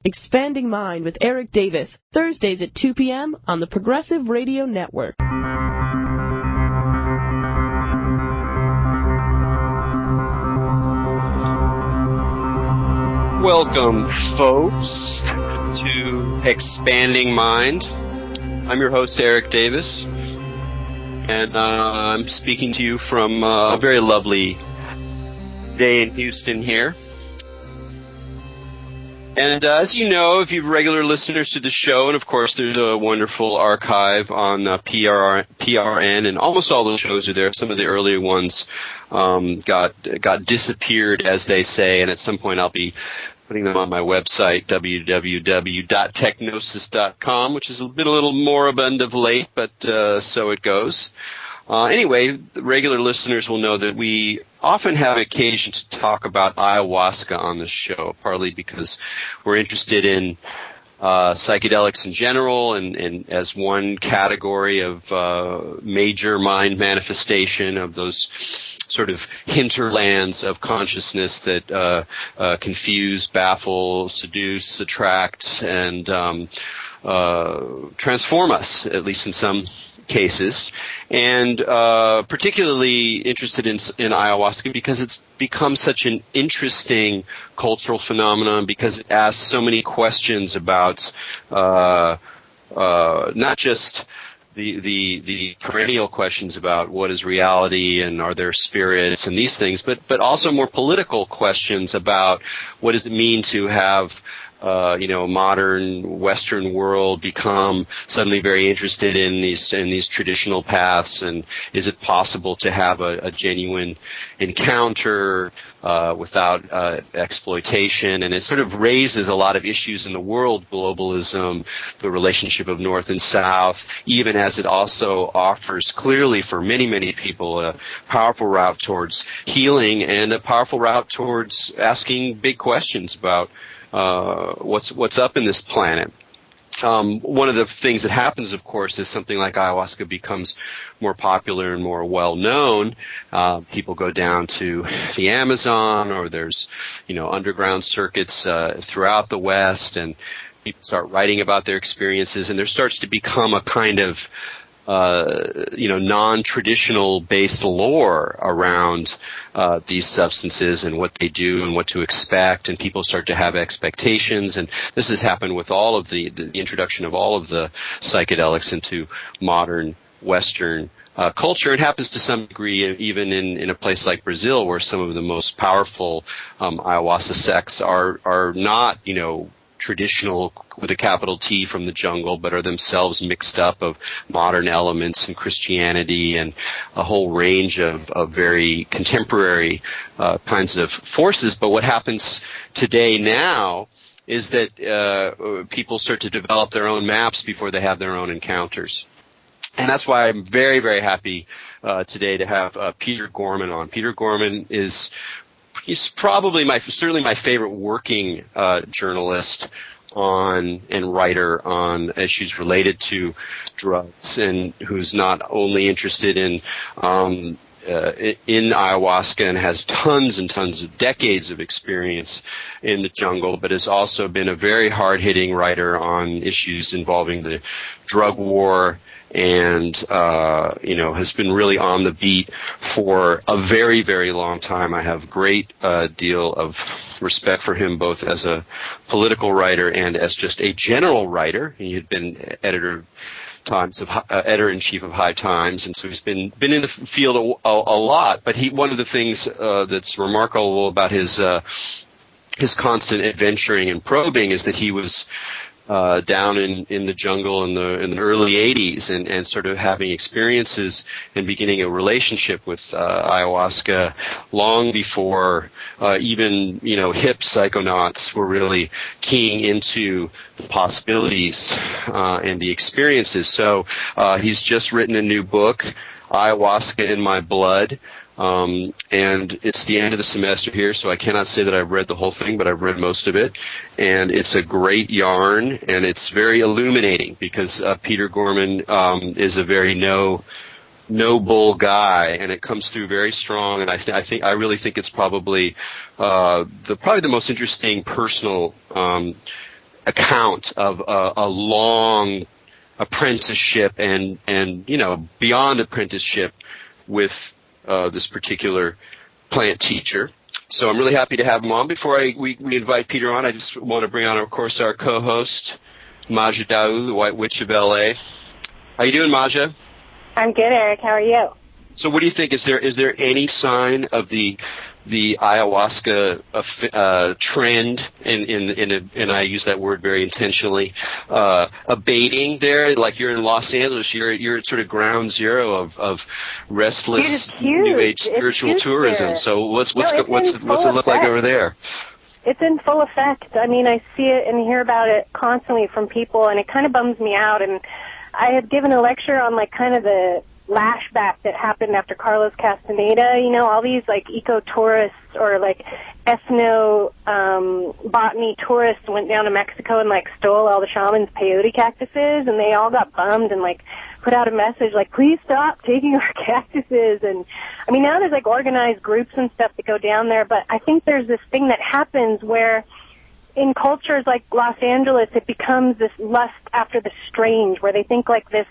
Expanding Mind with Erik Davis, Thursdays at 2 p.m. on the Progressive Radio Network. Welcome, folks, to Expanding Mind. I'm your host, Erik Davis, and I'm speaking to you from a very lovely day in Houston here. And as you know, if you're regular listeners to the show, and of course there's a wonderful archive on PRN, and almost all the shows are there. Some of the earlier ones got disappeared, as they say, and at some point I'll be putting them on my website, www.techgnosis.com, which has been a little moribund of late, but so it goes. Anyway, the regular listeners will know that we often have occasion to talk about ayahuasca on the show, partly because we're interested in psychedelics in general and as one category of major mind manifestation of those sort of hinterlands of consciousness that confuse, baffle, seduce, attract, and transform us, at least in some cases, and particularly interested in ayahuasca because it's become such an interesting cultural phenomenon, because it asks so many questions about not just the perennial questions about what is reality and are there spirits and these things, but also more political questions about what does it mean to have modern Western world become suddenly very interested in these traditional paths, and is it possible to have a genuine encounter without exploitation? And it sort of raises a lot of issues in the world: globalism, the relationship of North and South, even as it also offers clearly for many, many people a powerful route towards healing and a powerful route towards asking big questions about what's up in this planet. One of the things that happens, of course, is something like ayahuasca becomes more popular and more well-known. People go down to the Amazon, or there's, underground circuits throughout the West, and people start writing about their experiences, and there starts to become a kind of non-traditional based lore around these substances and what they do and what to expect, and people start to have expectations. And this has happened with all of the introduction of all of the psychedelics into modern Western culture. It happens to some degree even in a place like Brazil, where some of the most powerful ayahuasca sects are not, traditional with a capital T from the jungle, but are themselves mixed up of modern elements and Christianity and a whole range of very contemporary kinds of forces. But what happens today now is that people start to develop their own maps before they have their own encounters. And that's why I'm very, very happy today to have Peter Gorman on. Peter Gorman he's probably certainly my favorite working journalist and writer on issues related to drugs, and who's not only interested in ayahuasca and has tons and tons of decades of experience in the jungle, but has also been a very hard-hitting writer on issues involving the drug war, and has been really on the beat for a very, very long time. I have great deal of respect for him, both as a political writer and as just a general writer. He had been editor-in-chief of High Times, and so he's been in the field a lot. But one of the things that's remarkable about his constant adventuring and probing is that he was down in the jungle in the early 80s and sort of having experiences and beginning a relationship with ayahuasca long before even hip psychonauts were really keying into the possibilities and the experiences. So he's just written a new book, Ayahuasca in My Blood. And it's the end of the semester here, so I cannot say that I've read the whole thing, but I've read most of it. And it's a great yarn, and it's very illuminating, because Peter Gorman is a very no-bull guy, and it comes through very strong. And I really think it's probably the most interesting personal account of a long apprenticeship and beyond apprenticeship with this particular plant teacher. So I'm really happy to have him on. Before we invite Peter on, I just want to bring on, of course, our co-host, Maja Daou, the White Witch of L.A. How you doing, Maja? I'm good, Eric. How are you? So what do you think? Is there any sign of the ayahuasca trend, and I use that word very intentionally, abating there? Like you're in Los Angeles, you're at sort of ground zero of restless New Age spiritual tourism. Here. So what's it look like over there? It's in full effect. I mean, I see it and hear about it constantly from people, and it kind of bums me out. And I had given a lecture on like kind of the lashback that happened after Carlos Castaneda, all these like eco-tourists or like ethno-botany tourists went down to Mexico and like stole all the shamans' peyote cactuses, and they all got bummed and like put out a message like, please stop taking our cactuses. And I mean, now there's like organized groups and stuff that go down there, but I think there's this thing that happens where in cultures like Los Angeles, it becomes this lust after the strange, where they think like this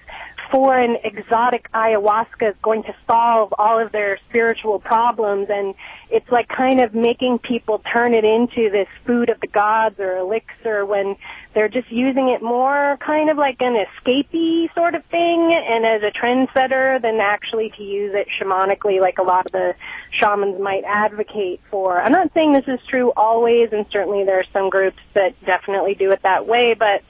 foreign, exotic ayahuasca is going to solve all of their spiritual problems, and it's like kind of making people turn it into this food of the gods or elixir when they're just using it more kind of like an escapee sort of thing and as a trendsetter than actually to use it shamanically like a lot of the shamans might advocate for. I'm not saying this is true always, and certainly there are some groups that definitely do it that way, but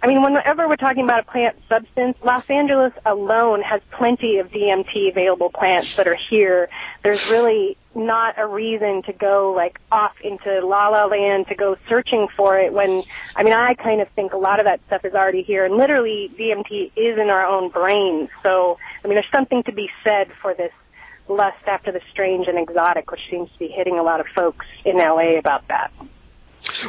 I mean, whenever we're talking about a plant substance, Los Angeles alone has plenty of DMT available plants that are here. There's really not a reason to go like off into La La Land to go searching for it when, I mean, I kind of think a lot of that stuff is already here, and literally DMT is in our own brains. So, I mean, there's something to be said for this lust after the strange and exotic, which seems to be hitting a lot of folks in LA about that.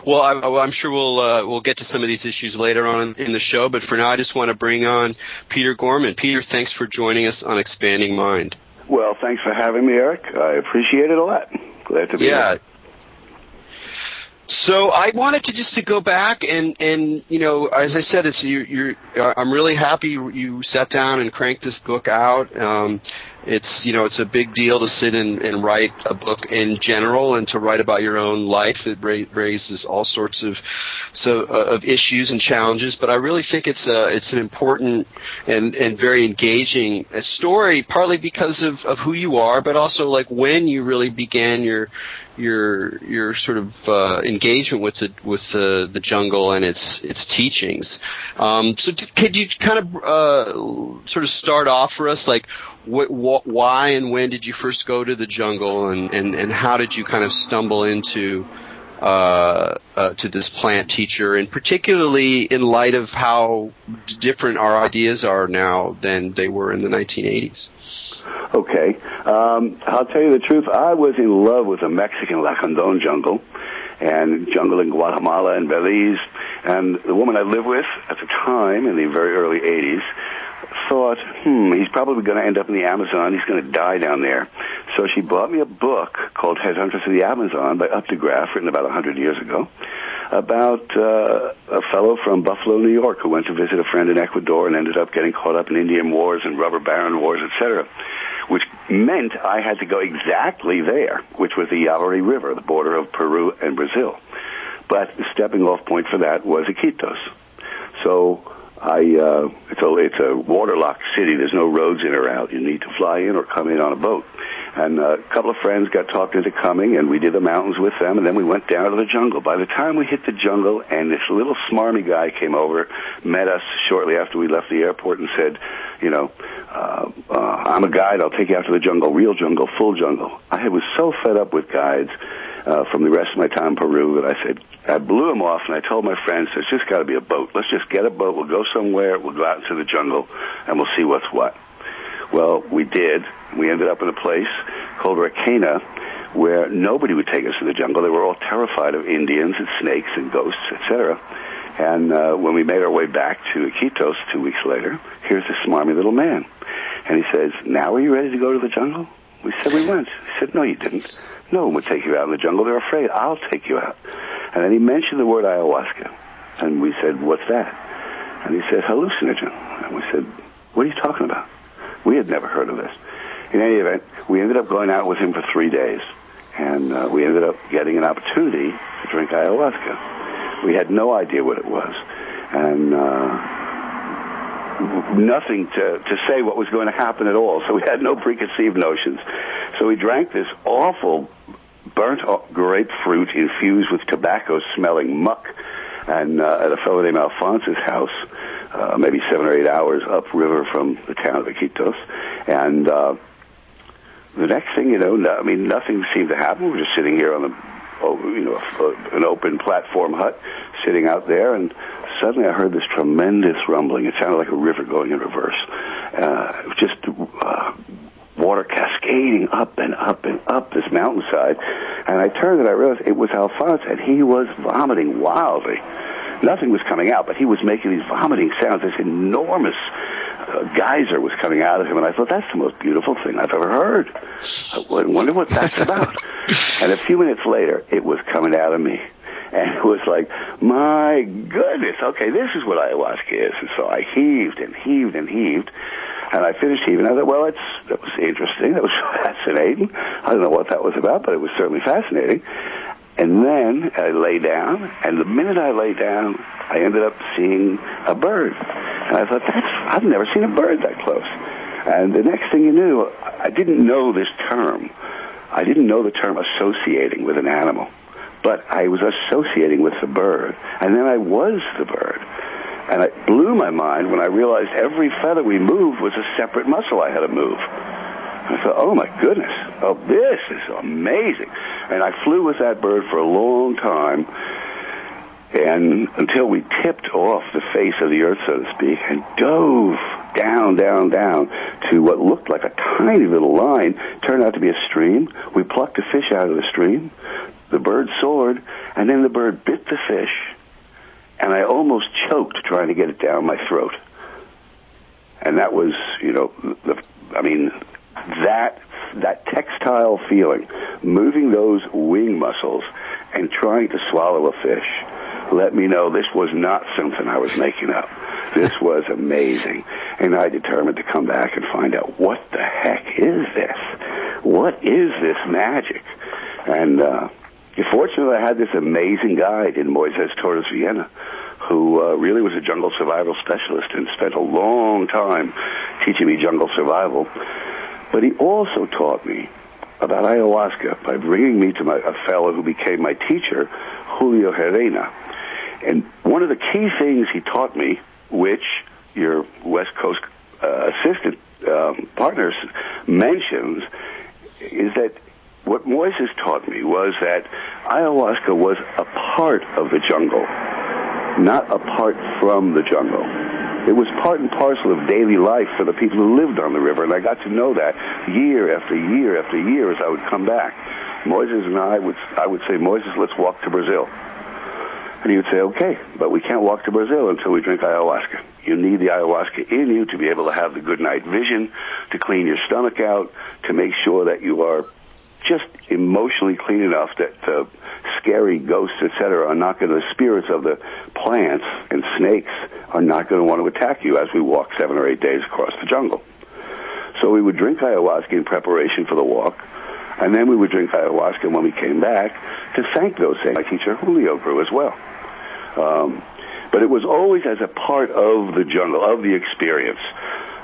Well, I'm sure we'll get to some of these issues later on in the show, but for now I just want to bring on Peter Gorman. Peter, thanks for joining us on Expanding Mind. Well, thanks for having me, Eric. I appreciate it a lot. Glad to be here. So I wanted to go back and as I said, I'm really happy you sat down and cranked this book out. It's a big deal to sit and write a book in general, and to write about your own life. It raises all sorts of issues and challenges. But I really think it's an important and very engaging story, partly because of who you are, but also like when you really began your sort of engagement with the jungle and its teachings. So could you kind of sort of start off for us, like why and when did you first go to the jungle, and how did you kind of stumble into to this plant teacher, and particularly in light of how different our ideas are now than they were in the 1980s? Okay. I'll tell you the truth. I was in love with the Mexican Lacandon jungle and jungle in Guatemala and Belize. And the woman I lived with at the time, in the very early 80s, thought, he's probably going to end up in the Amazon. He's going to die down there. So she bought me a book called Headhunters of the Amazon by Updegraff, written about 100 years ago, about a fellow from Buffalo, New York, who went to visit a friend in Ecuador and ended up getting caught up in Indian wars and rubber baron wars, etc., which meant I had to go exactly there, which was the Yavari River, the border of Peru and Brazil. But the stepping off point for that was Iquitos. So it's a waterlocked city. There's no roads in or out. You need to fly in or come in on a boat. And a couple of friends got talked into coming, and we did the mountains with them, and then we went down to the jungle. By the time we hit the jungle, and this little smarmy guy came over, met us shortly after we left the airport and said, I'm a guide. I'll take you out to the jungle, real jungle, full jungle. I was so fed up with guides from the rest of my time in Peru that I blew him off, and I told my friends, there's just got to be a boat. Let's just get a boat. We'll go somewhere. We'll go out into the jungle, and we'll see what's what. Well, we did. We ended up in a place called Rakena where nobody would take us to the jungle. They were all terrified of Indians and snakes and ghosts, etc. And when we made our way back to Iquitos 2 weeks later, here's this smarmy little man. And he says, now are you ready to go to the jungle? We said we went. He said, no, you didn't. No one would take you out in the jungle. They're afraid. I'll take you out. And then he mentioned the word ayahuasca. And we said, what's that? And he said, hallucinogen. And we said, what are you talking about? We had never heard of this. In any event, we ended up going out with him for 3 days. And we ended up getting an opportunity to drink ayahuasca. We had no idea what it was. And nothing to say what was going to happen at all. So we had no preconceived notions. So we drank this awful burnt grapefruit infused with tobacco-smelling muck, and at a fellow named Alphonse's house, maybe 7 or 8 hours upriver from the town of Iquitos. And the next thing you know, nothing seemed to happen. We were just sitting here on an open platform hut, sitting out there, and suddenly I heard this tremendous rumbling. It sounded like a river going in reverse. Just water cascading up and up and up this mountainside. And I turned and I realized it was Alphonse, and he was vomiting wildly. Nothing was coming out, but he was making these vomiting sounds. This enormous geyser was coming out of him, and I thought, that's the most beautiful thing I've ever heard. I wonder what that's about. And a few minutes later, it was coming out of me. And it was like, my goodness, okay, this is what ayahuasca is. And so I heaved and heaved and heaved. And I finished heaving. I thought, well, that was interesting. That was fascinating. I don't know what that was about, but it was certainly fascinating. And then I lay down, and the minute I lay down, I ended up seeing a bird. And I thought, I've never seen a bird that close. And the next thing you knew, I didn't know this term. I didn't know the term associating with an animal. But I was associating with the bird. And then I was the bird. And it blew my mind when I realized every feather we moved was a separate muscle I had to move. I thought, oh my goodness, this is amazing. And I flew with that bird for a long time, and until we tipped off the face of the earth, so to speak, and dove down, down, down to what looked like a tiny little line. Turned out to be a stream. We plucked a fish out of the stream. The bird soared, and then the bird bit the fish, and I almost choked trying to get it down my throat. And that was, that textile feeling, moving those wing muscles and trying to swallow a fish, let me know this was not something I was making up. This was amazing. And I determined to come back and find out, what the heck is this? What is this magic? And fortunately, I had this amazing guide in Moises Torres Vienna, who really was a jungle survival specialist and spent a long time teaching me jungle survival. But he also taught me about ayahuasca by bringing me to a fellow who became my teacher, Julio Herrera. And one of the key things he taught me, which your West Coast assistant partners mentions, is that what Moises taught me was that ayahuasca was a part of the jungle, not apart from the jungle. It was part and parcel of daily life for the people who lived on the river, and I got to know that year after year after year as I would come back. Moises and I would say, Moises, let's walk to Brazil. And he would say, okay, but we can't walk to Brazil until we drink ayahuasca. You need the ayahuasca in you to be able to have the good night vision, to clean your stomach out, to make sure that you are just emotionally clean enough that the scary ghosts, etc., are not going to, the spirits of the plants and snakes are not going to want to attack you as we walk 7 or 8 days across the jungle. So we would drink ayahuasca in preparation for the walk, and then we would drink ayahuasca when we came back to thank those things. My teacher Julio grew as well. But it was always as a part of the jungle, of the experience.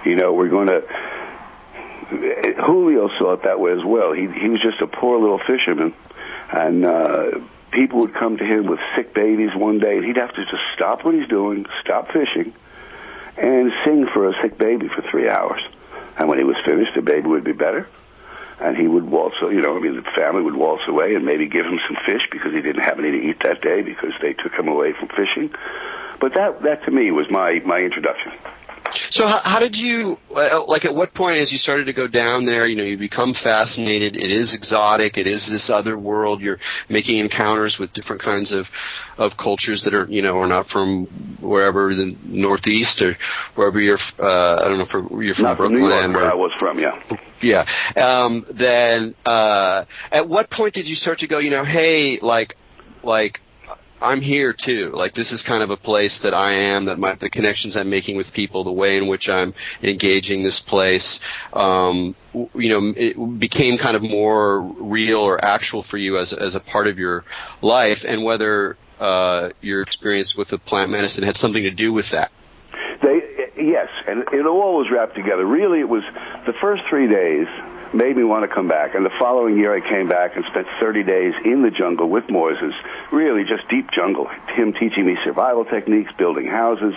We're going to... Julio saw it that way as well. He was just a poor little fisherman, and people would come to him with sick babies one day, and he'd have to just stop what he's doing, stop fishing, and sing for a sick baby for 3 hours. And when he was finished, the baby would be better, and he would waltz, the family would waltz away and maybe give him some fish because he didn't have any to eat that day because they took him away from fishing. But that to me was my introduction. So how did you, at what point as you started to go down there, you become fascinated, it is exotic, it is this other world, you're making encounters with different kinds of cultures that are, are not from wherever, the Northeast or wherever you're, I don't know if you're from not Brooklyn. New York, where I was from, yeah. Yeah. Then, at what point did you start to go, hey, I'm here too. Like, this is kind of a place that I am, that the connections I'm making with people, the way in which I'm engaging this place, it became kind of more real or actual for you as a part of your life, and whether your experience with the plant medicine had something to do with that. Yes, and it all was wrapped together. Really, it was the first 3 days made me want to come back. And the following year I came back and spent 30 days in the jungle with Moises, really just deep jungle, him teaching me survival techniques, building houses.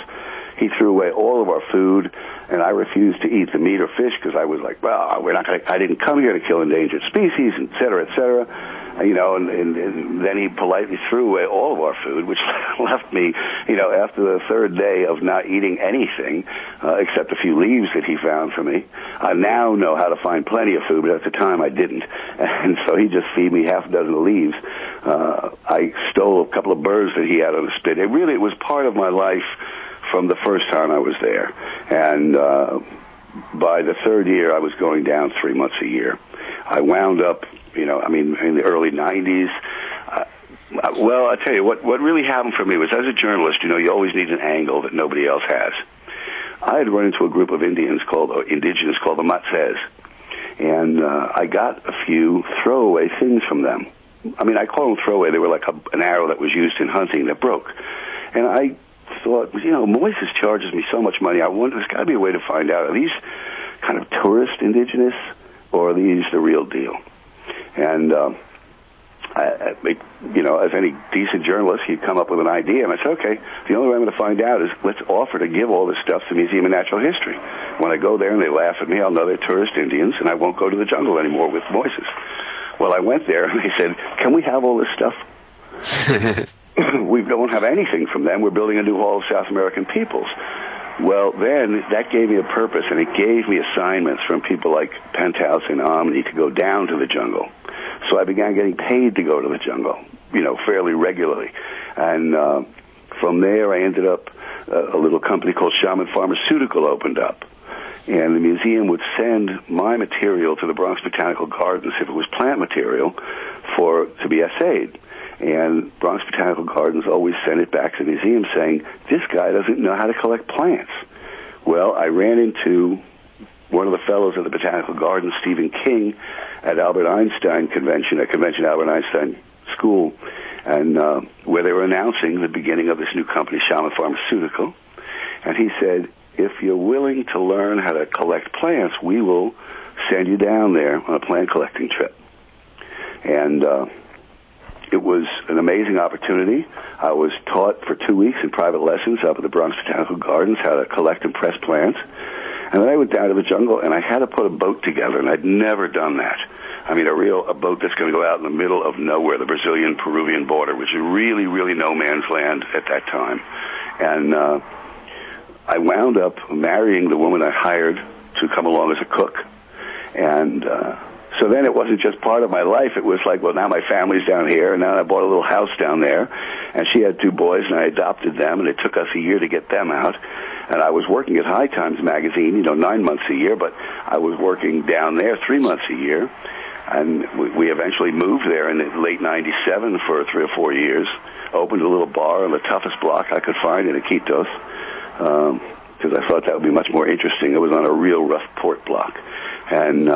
He threw away all of our food, and I refused to eat the meat or fish because I was like, well, I didn't come here to kill endangered species, et cetera, et cetera. And then he politely threw away all of our food, which left me, after the third day of not eating anything, except a few leaves that he found for me. I now know how to find plenty of food, but at the time I didn't. And so he just feed me half a dozen leaves. I stole a couple of birds that he had on a spit. It was part of my life from the first time I was there. And by the third year, I was going down 3 months a year. I wound up, in the early 90s. Well, I'll tell you, what really happened for me was, as a journalist, you always need an angle that nobody else has. I had run into a group of indigenous called the Matzes, and I got a few throwaway things from them. I call them throwaway. They were like an arrow that was used in hunting that broke. And I thought, Moises charges me so much money. I wonder, there's got to be a way to find out, are these kind of tourist indigenous, or are these the real deal? And, as any decent journalist, he'd come up with an idea, and I said, okay, the only way I'm going to find out is let's offer to give all this stuff to the Museum of Natural History. When I go there and they laugh at me, I'll know they're tourist Indians, and I won't go to the jungle anymore with Moises. Well, I went there, and they said, can we have all this stuff? We don't have anything from them. We're building a new Hall of South American Peoples. Well, then that gave me a purpose, and it gave me assignments from people like Penthouse and Omni to go down to the jungle. So I began getting paid to go to the jungle, fairly regularly. And from there, I ended up, a little company called Shaman Pharmaceutical opened up. And the museum would send my material to the Bronx Botanical Gardens, if it was plant material, to be assayed. And Bronx Botanical Gardens always sent it back to the museum saying, this guy doesn't know how to collect plants. Well, I ran into one of the fellows at the Botanical Gardens, Stephen King, at Albert Einstein Convention, at Albert Einstein School, and where they were announcing the beginning of this new company, Shaman Pharmaceutical. And he said, if you're willing to learn how to collect plants, we will send you down there on a plant collecting trip. And it was an amazing opportunity. I was taught for 2 weeks in private lessons up at the Bronx Botanical Gardens how to collect and press plants. And then I went down to the jungle, and I had to put a boat together, and I'd never done that. A boat that's going to go out in the middle of nowhere, the Brazilian-Peruvian border, which is really, really no man's land at that time. And I wound up marrying the woman I hired to come along as a cook. And so then it wasn't just part of my life. It was like, well, now my family's down here, and now I bought a little house down there. And she had 2 boys, and I adopted them, and it took us a year to get them out. And I was working at High Times magazine, 9 months a year, but I was working down there 3 months a year. And we eventually moved there in the late 97 for 3 or 4 years, opened a little bar on the toughest block I could find in Iquitos, because I thought that would be much more interesting. It was on a real rough port block. And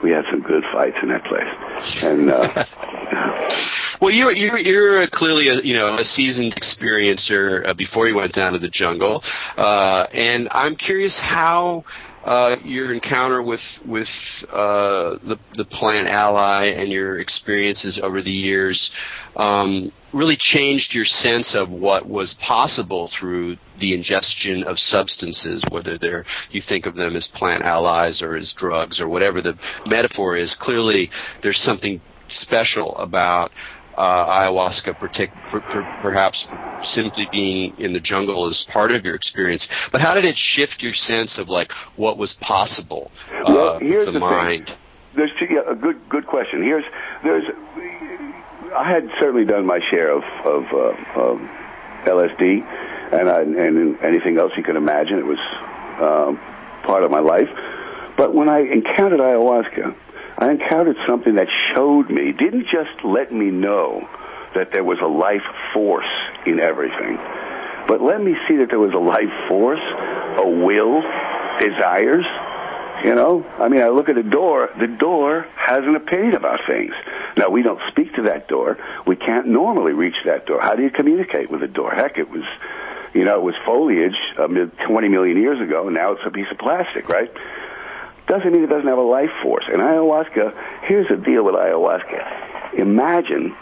we had some good fights in that place. And well, you're clearly a seasoned experiencer before you went down to the jungle, and I'm curious how your encounter with the plant ally and your experiences over the years really changed your sense of what was possible through the ingestion of substances, whether you think of them as plant allies or as drugs or whatever the metaphor is. Clearly, there's something special about ayahuasca, perhaps simply being in the jungle as part of your experience. But how did it shift your sense of what was possible with the mind? There's a good question. I had certainly done my share of LSD and anything else you can imagine. It was part of my life. But when I encountered ayahuasca, I encountered something that showed me, didn't just let me know that there was a life force in everything. But let me see that there was a life force, a will, desires. You know, I mean, I look at the door has an opinion about things. Now, we don't speak to that door. We can't normally reach that door. How do you communicate with a door? Heck, it was foliage 20 million years ago, and now it's a piece of plastic, right? Doesn't mean it doesn't have a life force. And ayahuasca, here's the deal with ayahuasca. Imagine,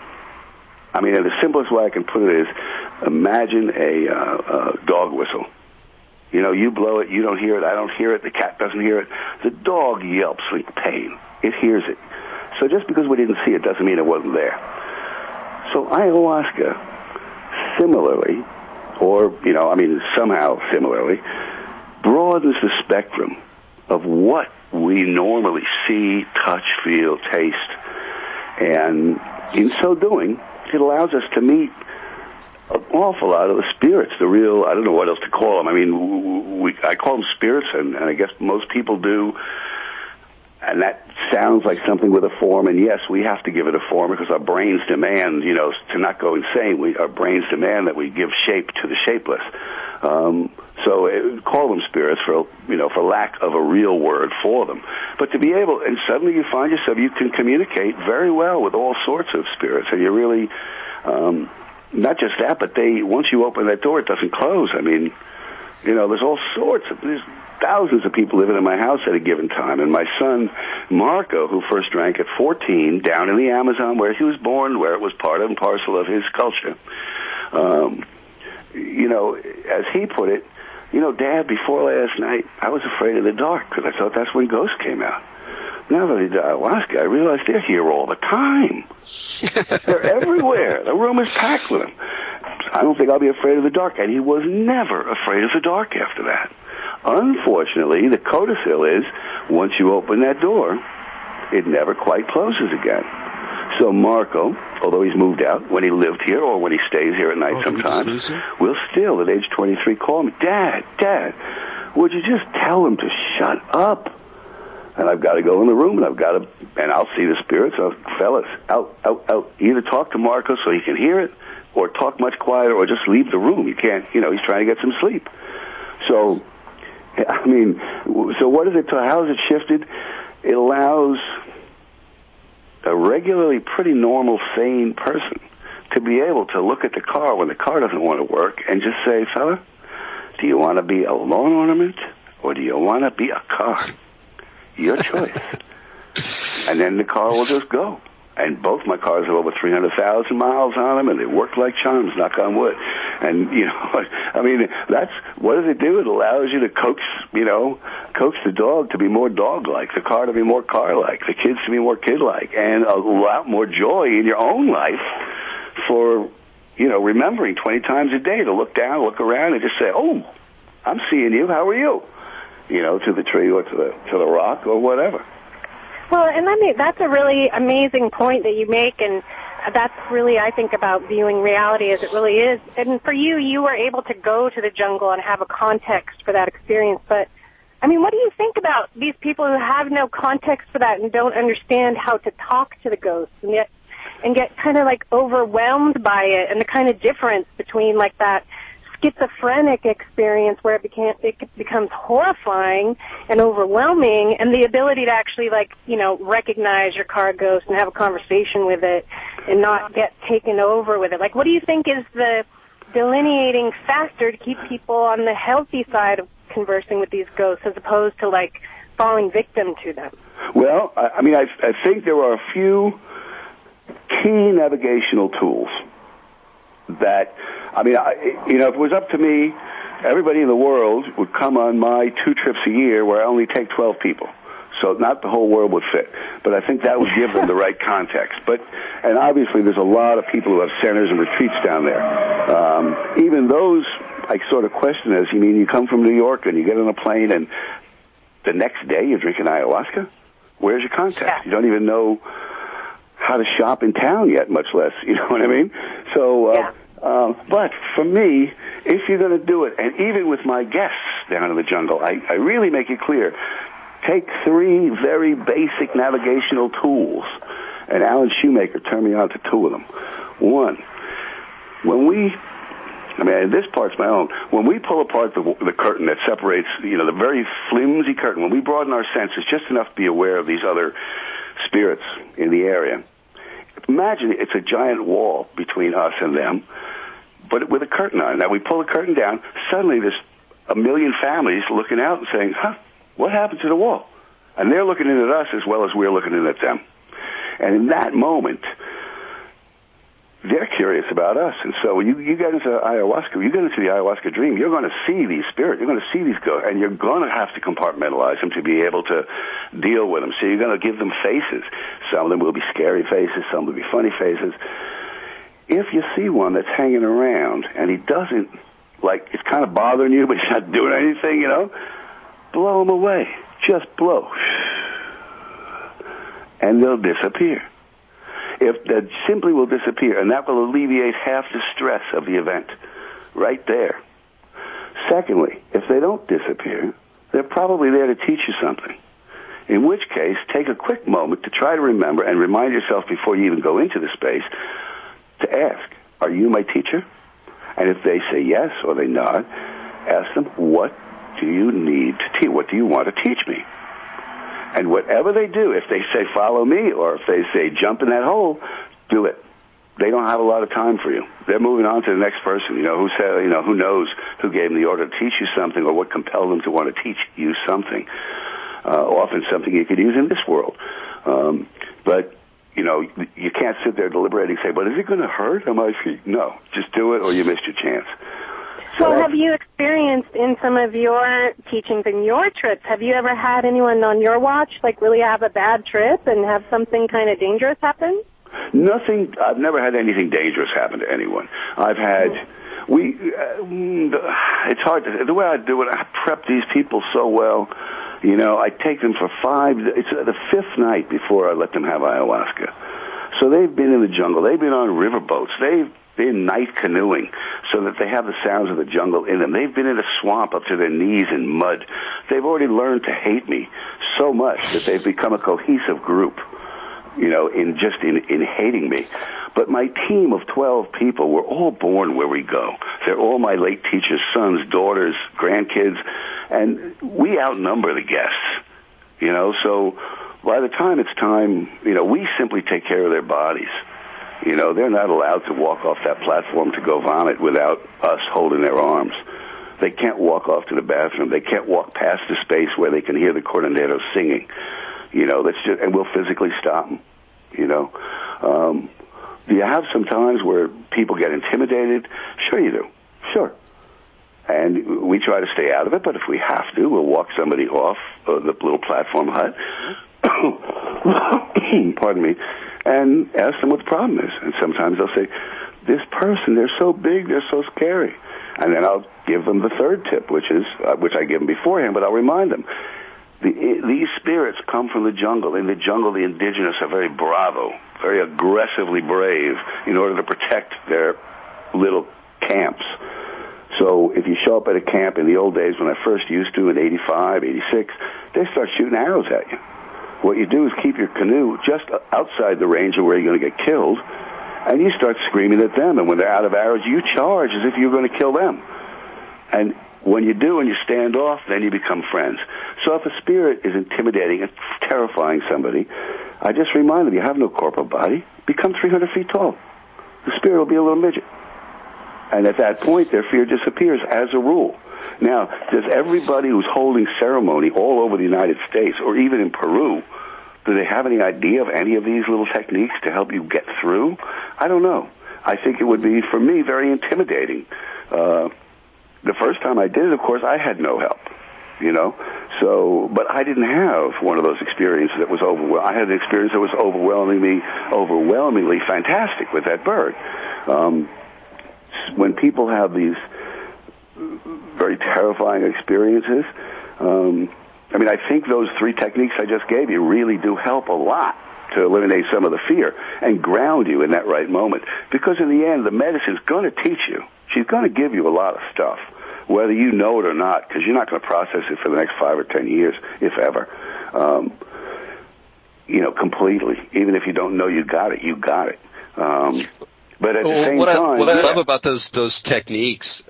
I mean, the simplest way I can put it is, imagine a dog whistle. You know, you blow it, you don't hear it, I don't hear it, the cat doesn't hear it. The dog yelps with pain. It hears it. So just because we didn't see it doesn't mean it wasn't there. So ayahuasca, similarly, or, you know, I mean, somehow similarly, broadens the spectrum of what we normally see, touch, feel, taste. And in so doing, it allows us to meet an awful lot of the spirits, the real, I don't know what else to call them. I mean, I call them spirits, and I guess most people do. And that sounds like something with a form, and yes, we have to give it a form because our brains demand, you know, to not go insane. Our brains demand that we give shape to the shapeless. So call them spirits for lack of a real word for them. But to be able, and suddenly you find yourself, you can communicate very well with all sorts of spirits, and you really, not just that, but once you open that door, it doesn't close. I mean, you know, there's thousands of people living in my house at a given time. And my son, Marco, who first drank at 14, down in the Amazon where he was born, where it was part and parcel of his culture, you know, as he put it, you know, Dad, before last night, I was afraid of the dark because I thought that's when ghosts came out. Now that he did ayahuasca, I realize they're here all the time. They're everywhere. The room is packed with them. I don't think I'll be afraid of the dark. And he was never afraid of the dark after that. Unfortunately, the codicil is, once you open that door, it never quite closes again. So Marco, although he's moved out, when he lived here or when he stays here at night sometimes, will still, at age 23, call me, Dad, would you just tell him to shut up? And I've got to go in the room, and I'll see the spirits. Fellas, out. Either talk to Marco so he can hear it, or talk much quieter, or just leave the room. You can't, you know, he's trying to get some sleep. So, I mean, so what is it? How has it shifted? It allows a regularly pretty normal, sane person to be able to look at the car when the car doesn't want to work and just say, fella, do you want to be a lawn ornament or do you want to be a car? Your choice. And then the car will just go. And both my cars have over 300,000 miles on them, and they work like charms, knock on wood. And, you know, I mean, what does it do? It allows you to coax the dog to be more dog-like, the car to be more car-like, the kids to be more kid-like, and a lot more joy in your own life for, you know, remembering 20 times a day to look down, look around, and just say, oh, I'm seeing you, how are you? You know, to the tree or to the rock or whatever. Well, and that's a really amazing point that you make, and that's really, I think, about viewing reality as it really is. And for you were able to go to the jungle and have a context for that experience. But, I mean, what do you think about these people who have no context for that and don't understand how to talk to the ghosts and get kind of like overwhelmed by it, and the kind of difference between like that schizophrenic experience where it becomes horrifying and overwhelming, and the ability to actually, like, you know, recognize your car ghost and have a conversation with it and not get taken over with it? Like, what do you think is the delineating factor to keep people on the healthy side of conversing with these ghosts as opposed to, like, falling victim to them? Well, I mean, I think there are a few key navigational tools that, I mean, you know, if it was up to me, everybody in the world would come on my 2 trips a year where I only take 12 people. So not the whole world would fit. But I think that would give them the right context. And obviously there's a lot of people who have centers and retreats down there. Even those, I sort of question as, you mean you come from New York and you get on a plane and the next day you're drinking ayahuasca? Where's your context? You don't even know how to shop in town yet, much less, you know what I mean? So, but for me, if you're going to do it, and even with my guests down in the jungle, I really make it clear, take 3 very basic navigational tools, and Alan Shoemaker turned me on to 2 of them. One, this part's my own. When we pull apart the curtain that separates, the very flimsy curtain, when we broaden our senses just enough to be aware of these other spirits in the area, imagine it's a giant wall between us and them, but with a curtain on it. Now, we pull the curtain down, suddenly there's a million families looking out and saying, what happened to the wall? And they're looking in at us as well as we're looking in at them. And in that moment, they're curious about us. And so when you get into ayahuasca, you get into the ayahuasca dream, you're going to see these spirits, you're going to see these ghosts, and you're going to have to compartmentalize them to be able to deal with them. So you're going to give them faces. Some of them will be scary faces, some will be funny faces. If you see one that's hanging around and he doesn't, it's kind of bothering you, but he's not doing anything, blow him away. Just blow. And they'll disappear. If that simply will disappear, and that will alleviate half the stress of the event right there. Secondly, if they don't disappear, they're probably there to teach you something. In which case, take a quick moment to try to remember and remind yourself before you even go into the space to ask, are you my teacher? And if they say yes or they nod, ask them, what do you need to teach? What do you want to teach me? And whatever they do, if they say follow me or if they say jump in that hole, do it. They don't have a lot of time for you. They're moving on to the next person, who said, who knows who gave them the order to teach you something or what compelled them to want to teach you something. Often something you could use in this world. But you can't sit there deliberating and say, but is it going to hurt on my feet? No, just do it or you missed your chance. So have you experienced in some of your teachings and your trips, have you ever had anyone on your watch really have a bad trip and have something kind of dangerous happen? Nothing. I've never had anything dangerous happen to anyone. I've had, it's hard to, the way I do it, I prep these people so well. I take them for it's the fifth night before I let them have ayahuasca. So they've been in the jungle. They've been on river boats. They've been night canoeing so that they have the sounds of the jungle in them. They've been in a swamp up to their knees in mud. They've already learned to hate me so much that they've become a cohesive group, in hating me. But my team of 12 people were all born where we go. They're all my late teachers' sons, daughters, grandkids, and we outnumber the guests, so by the time it's time, we simply take care of their bodies. They're not allowed to walk off that platform to go vomit without us holding their arms. They can't walk off to the bathroom. They can't walk past the space where they can hear the corneteros singing. And we'll physically stop them. Do you have some times where people get intimidated? Sure you do. Sure. And we try to stay out of it, but if we have to, we'll walk somebody off the little platform hut. Pardon me. And ask them what the problem is. And sometimes they'll say, this person, they're so big, they're so scary. And then I'll give them the third tip, which I give them beforehand, but I'll remind them. These spirits come from the jungle. In the jungle, the indigenous are very bravo, very aggressively brave in order to protect their little camps. So if you show up at a camp in the old days when I first used to, in 85, 86, they start shooting arrows at you. What you do is keep your canoe just outside the range of where you're going to get killed, and you start screaming at them. And when they're out of arrows, you charge as if you're going to kill them. And when you do and you stand off, then you become friends. So if a spirit is intimidating and terrifying somebody, I just remind them, you have no corporal body. Become 300 feet tall. The spirit will be a little midget. And at that point, their fear disappears as a rule. Now, does everybody who's holding ceremony all over the United States, or even in Peru, do they have any idea of any of these little techniques to help you get through? I don't know. I think it would be, for me, very intimidating. The first time I did it, of course, I had no help, So, but I didn't have one of those experiences that was overwhelming. I had an experience that was overwhelmingly fantastic with that bird. When people have these very terrifying experiences, I think those three techniques I just gave you really do help a lot to eliminate some of the fear and ground you in that right moment. Because in the end, the medicine's going to teach you. She's going to give you a lot of stuff, whether you know it or not, because you're not going to process it for the next 5 or 10 years, if ever. Completely. Even if you don't know you got it, you got it. But at the same time, what I love about those techniques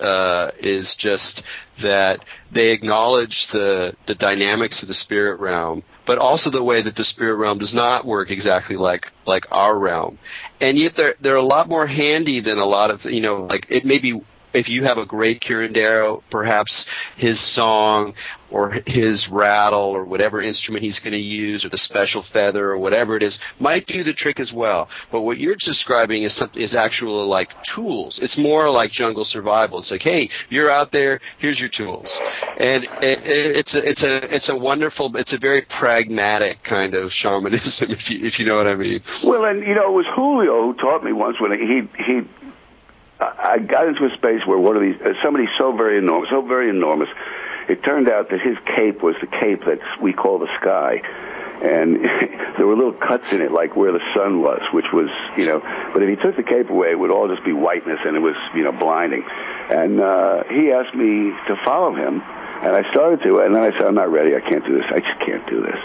is just that they acknowledge the dynamics of the spirit realm, but also the way that the spirit realm does not work exactly like our realm, and yet they're a lot more handy than a lot of, like it may be. If you have a great curandero, perhaps his song or his rattle or whatever instrument he's going to use, or the special feather or whatever it is, might do the trick as well. But what you're describing is actually like tools. It's more like jungle survival. It's like, hey, you're out there, here's your tools. And it's a wonderful, it's a very pragmatic kind of shamanism, if you know what I mean. Well, and it was Julio who taught me once when I got into a space where one of these, somebody so very enormous, it turned out that his cape was the cape that we call the sky. And there were little cuts in it, like where the sun was, which was, but if he took the cape away, it would all just be whiteness, and it was, blinding. And he asked me to follow him, and I started to, and then I said, I'm not ready, I can't do this, I just can't do this.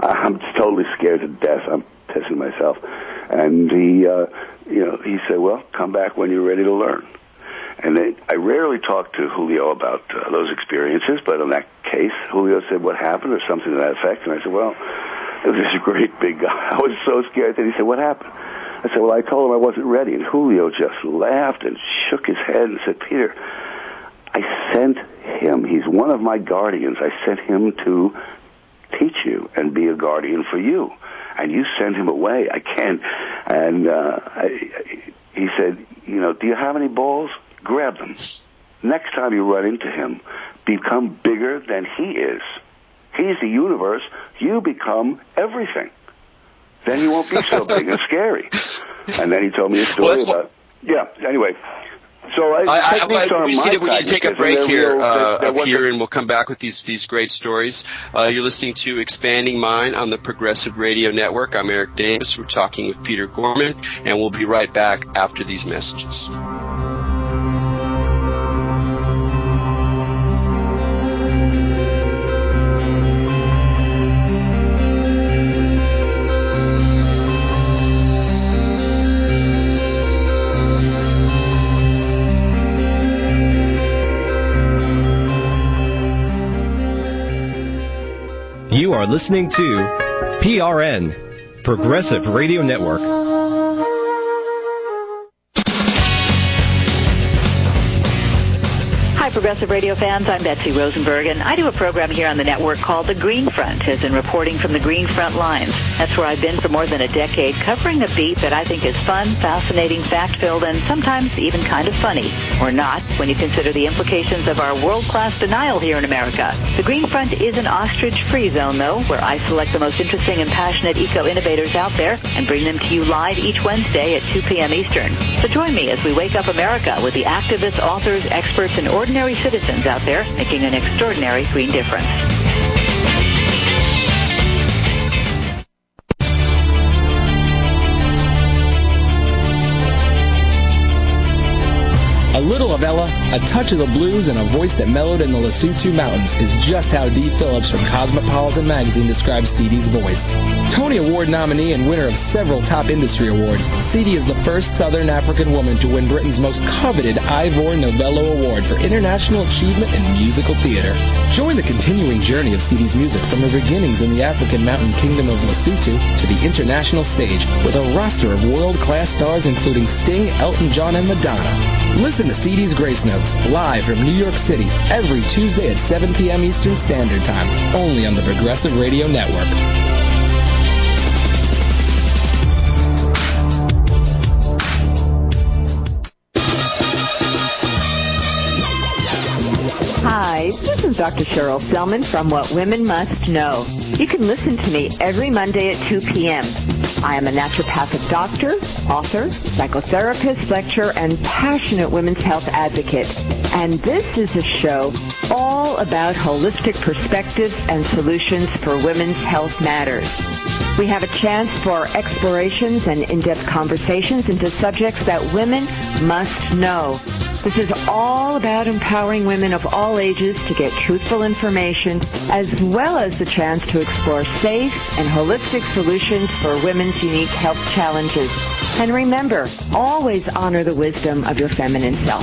I'm totally scared to death, I'm pissing myself. And he said, well, come back when you're ready to learn. And I rarely talk to Julio about those experiences, but in that case, Julio said, what happened, or something to that effect. And I said, well, it was this great big guy. I was so scared that he said, what happened? I said, well, I told him I wasn't ready. And Julio just laughed and shook his head and said, Peter, I sent him. He's one of my guardians. I sent him to teach you and be a guardian for you. And you send him away. I can't. And he said, do you have any balls? Grab them. Next time you run into him, become bigger than he is. He's the universe. You become everything. Then you won't be so big and scary. And then he told me a story about... Yeah, anyway... So we need to take a break here, and we'll come back with these great stories. You're listening to Expanding Mind on the Progressive Radio Network. I'm Erik Davis. We're talking with Peter Gorman, and we'll be right back after these messages. You are listening to PRN, Progressive Radio Network. Hi, Progressive Radio fans. I'm Betsy Rosenberg, and I do a program here on the network called The Green Front, as in reporting from the Green Front lines. That's where I've been for more than a decade, covering a beat that I think is fun, fascinating, fact-filled, and sometimes even kind of funny. Or not, when you consider the implications of our world-class denial here in America. The Green Front is an ostrich-free zone, though, where I select the most interesting and passionate eco-innovators out there and bring them to you live each Wednesday at 2 p.m. Eastern. So join me as we wake up America with the activists, authors, experts, and ordinary citizens out there making an extraordinary green difference. A little of Ella, a touch of the blues, and a voice that mellowed in the Lesotho Mountains is just how Dee Phillips from Cosmopolitan Magazine describes C.D.'s voice. Tony Award nominee and winner of several top industry awards, C.D. is the first Southern African woman to win Britain's most coveted Ivor Novello Award for international achievement in musical theater. Join the continuing journey of C.D.'s music from her beginnings in the African mountain kingdom of Lesotho to the international stage with a roster of world-class stars including Sting, Elton John, and Madonna. Listen to C.D.'s Grace Notes live from New York City every Tuesday at 7 p.m. Eastern Standard Time, only on the Progressive Radio Network. Hi, this is Dr. Cheryl Selman from What Women Must Know. You can listen to me every Monday at 2 p.m. I am a naturopathic doctor, author, psychotherapist, lecturer, and passionate women's health advocate. And this is a show all about holistic perspectives and solutions for women's health matters. We have a chance for explorations and in-depth conversations into subjects that women must know. This is all about empowering women of all ages to get truthful information, as well as the chance to explore safe and holistic solutions for women's unique health challenges. And remember, always honor the wisdom of your feminine self.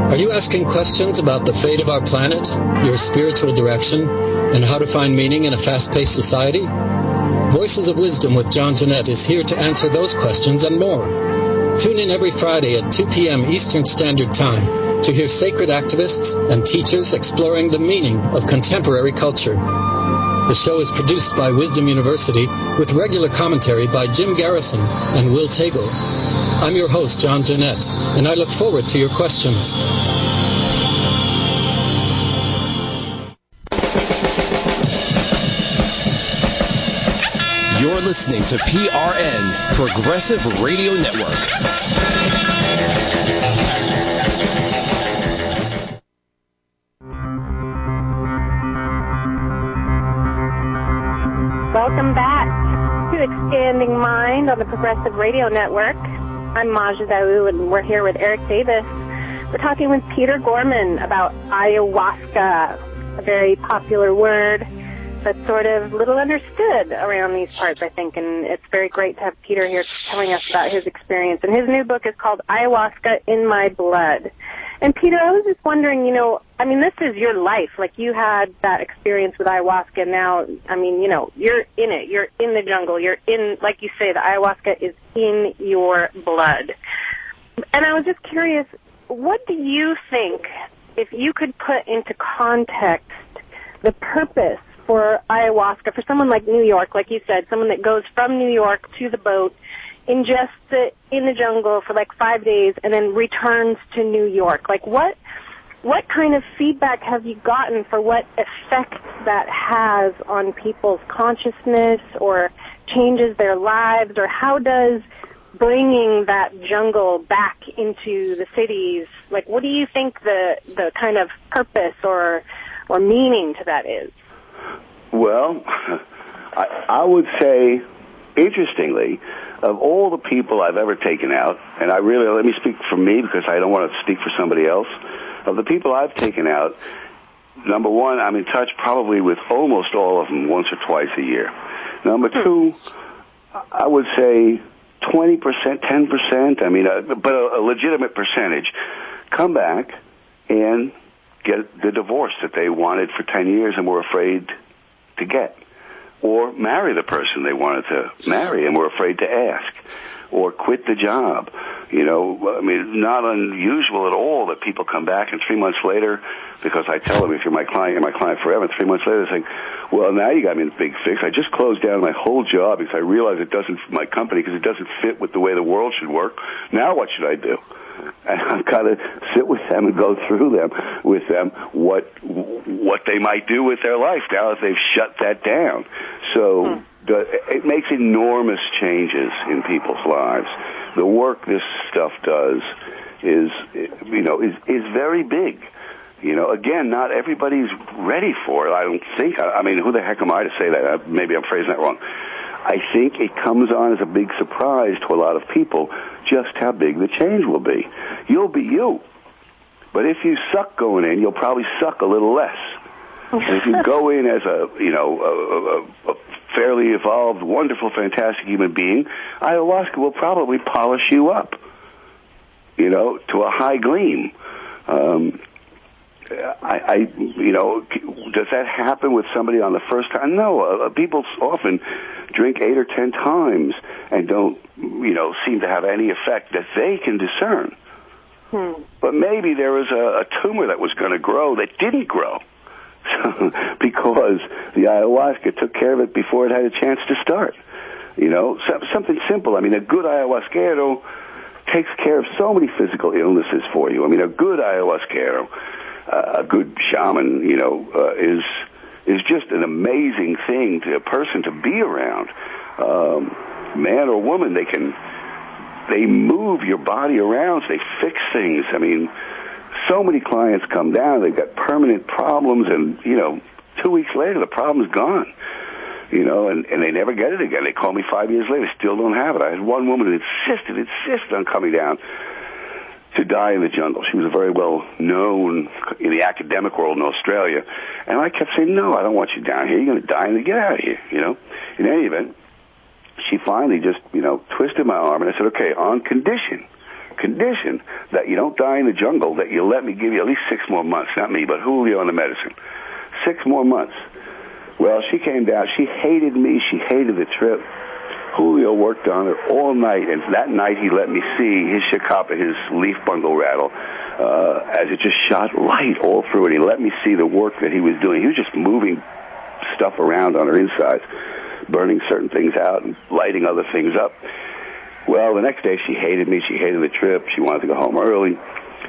Are you asking questions about the fate of our planet, your spiritual direction, and how to find meaning in a fast-paced society? Voices of Wisdom with John Jeanette is here to answer those questions and more. Tune in every Friday at 2 p.m. Eastern Standard Time to hear sacred activists and teachers exploring the meaning of contemporary culture. The show is produced by Wisdom University with regular commentary by Jim Garrison and Will Tagle. I'm your host, John Jeanette, and I look forward to your questions. You're listening to PRN, Progressive Radio Network. Welcome back to Expanding Mind on the Progressive Radio Network. I'm Maja Daou, and we're here with Erik Davis. We're talking with Peter Gorman about ayahuasca, a very popular word, but sort of little understood around these parts, I think, and it's very great to have Peter here telling us about his experience. And his new book is called Ayahuasca in My Blood. And Peter, I was just wondering, this is your life. Like, you had that experience with ayahuasca. Now, you're in it. You're in the jungle. You're in, like you say, the ayahuasca is in your blood. And I was just curious, what do you think, if you could put into context the purpose for ayahuasca, for someone like New York, like you said, someone that goes from New York to the boat, ingests it in the jungle for like 5 days and then returns to New York? Like, what kind of feedback have you gotten for what effect that has on people's consciousness or changes their lives, or how does bringing that jungle back into the cities, like, what do you think the kind of purpose or meaning to that is? Well, I would say, interestingly, of all the people I've ever taken out, and let me speak for me because I don't want to speak for somebody else. Of the people I've taken out, number one, I'm in touch probably with almost all of them once or twice a year. Number two, I would say 20%, 10%, but a legitimate percentage, come back and get the divorce that they wanted for 10 years and were afraid to get, or marry the person they wanted to marry and were afraid to ask, or quit the job. Not unusual at all that people come back and 3 months later, because I tell them, if you're my client, you're my client forever, and 3 months later they're saying, well, now you got me in a big fix. I just closed down my whole job because I realized my company, because it doesn't fit with the way the world should work. Now what should I do? And I've got to sit with them and go through with them what they might do with their life now that they've shut that down. So it makes enormous changes in people's lives. The work this stuff does is very big. Again, not everybody's ready for it, I don't think. Who the heck am I to say that? Maybe I'm phrasing that wrong. I think it comes on as a big surprise to a lot of people just how big the change will be. You'll be you. But if you suck going in, you'll probably suck a little less. And if you go in as a fairly evolved, wonderful, fantastic human being, ayahuasca will probably polish you up, to a high gleam. Does that happen with somebody on the first time? No. People often drink 8 or 10 times and don't, seem to have any effect that they can discern. But maybe there was a tumor that was going to grow that didn't grow because the ayahuasca took care of it before it had a chance to start. Something simple. A good ayahuasquero takes care of so many physical illnesses for you. A good ayahuasquero, a good shaman, is just an amazing thing to a person to be around. Man or woman, they move your body around, they fix things. So many clients come down, they've got permanent problems, and 2 weeks later the problem's gone. And they never get it again. They call me 5 years later, still don't have it. I had one woman who insisted on coming down. to die in the jungle. She was very well known in the academic world in Australia. And I kept saying, no, I don't want you down here. You're going to die and get out of here, you know. In any event, she finally just, you know, twisted my arm, and I said, okay, on condition that you don't die in the jungle, that you let me give you at least 6 more months, not me, but Julio and the medicine. 6 more months. Well, she came down. She hated me. She hated the trip. Julio worked on it all night, and that night he let me see his shikapa, his leaf bundle rattle, as it just shot light all through it. He let me see the work that he was doing. He was just moving stuff around on her insides, burning certain things out and lighting other things up. Well, the next day she hated me. She hated the trip. She wanted to go home early.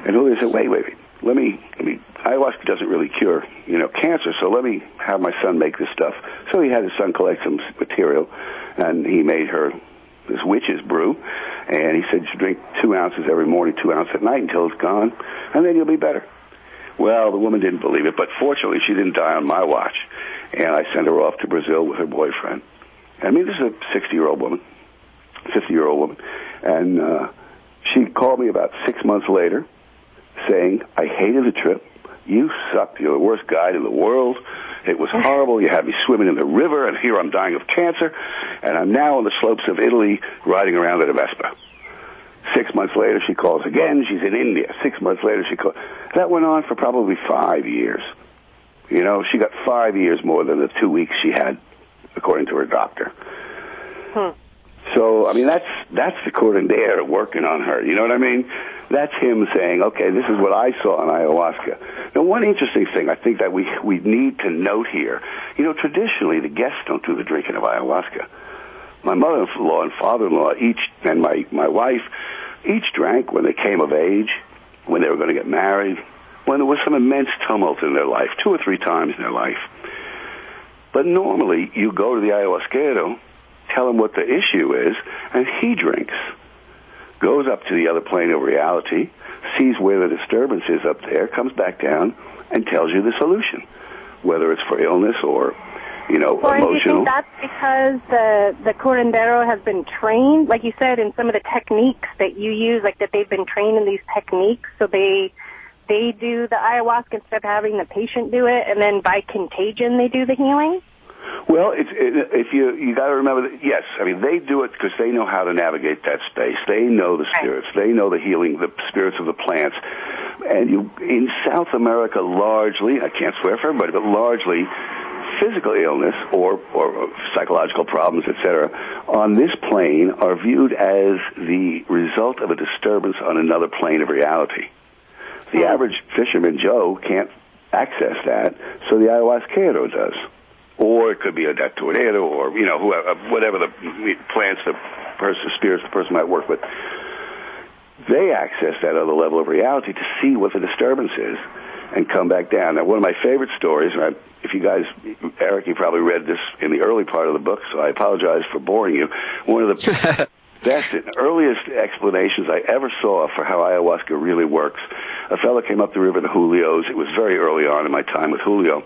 And Julio said, wait, let me, ayahuasca doesn't really cure, you know, cancer, so let me have my son make this stuff. So he had his son collect some material, and he made her this witch's brew, and he said, you should drink 2 ounces every morning, 2 ounces at night until it's gone, and then you'll be better. Well, the woman didn't believe it, but fortunately she didn't die on my watch, and I sent her off to Brazil with her boyfriend. I mean, this is a 50-year-old woman, and she called me about 6 months later, saying, I hated the trip. You sucked. You're the worst guide in the world. It was horrible. You had me swimming in the river, and here I'm dying of cancer, and I'm now on the slopes of Italy riding around in a Vespa. 6 months later, she calls again. She's in India. 6 months later, she calls. That went on for probably 5 years. You know, she got 5 years more than the 2 weeks she had, according to her doctor. So, I mean, that's the curandero working on her. You know what I mean? That's him saying, okay, this is what I saw in ayahuasca. Now, one interesting thing I think that we need to note here, you know, traditionally the guests don't do the drinking of ayahuasca. My mother-in-law and father-in-law each, and my wife, each drank when they came of age, when they were going to get married, when there was some immense tumult in their life, 2 or 3 times in their life. But normally you go to the ayahuasquero, tell him what the issue is, and he drinks. Goes up to the other plane of reality, sees where the disturbance is up there, comes back down, and tells you the solution, whether it's for illness or, you know, emotional. Do you think that's because the curandero has been trained, like you said, in some of the techniques that you use, like that they've been trained in these techniques, so they do the ayahuasca instead of having the patient do it, and then by contagion they do the healing? Well, if you got to remember that, yes, I mean, they do it because they know how to navigate that space. They know the spirits. They know the healing, the spirits of the plants. And in South America, largely, I can't swear for everybody, but largely, physical illness or psychological problems, etc., on this plane are viewed as the result of a disturbance on another plane of reality. The average fisherman Joe can't access that, so the ayahuasquero does. Or it could be a tornado, or, you know, whatever the plants, spirits the person might work with. They access that other level of reality to see what the disturbance is and come back down. Now, one of my favorite stories, and if you guys, Eric, you probably read this in the early part of the book, so I apologize for boring you. One of the best and earliest explanations I ever saw for how ayahuasca really works, a fellow came up the river to Julio's. It was very early on in my time with Julio.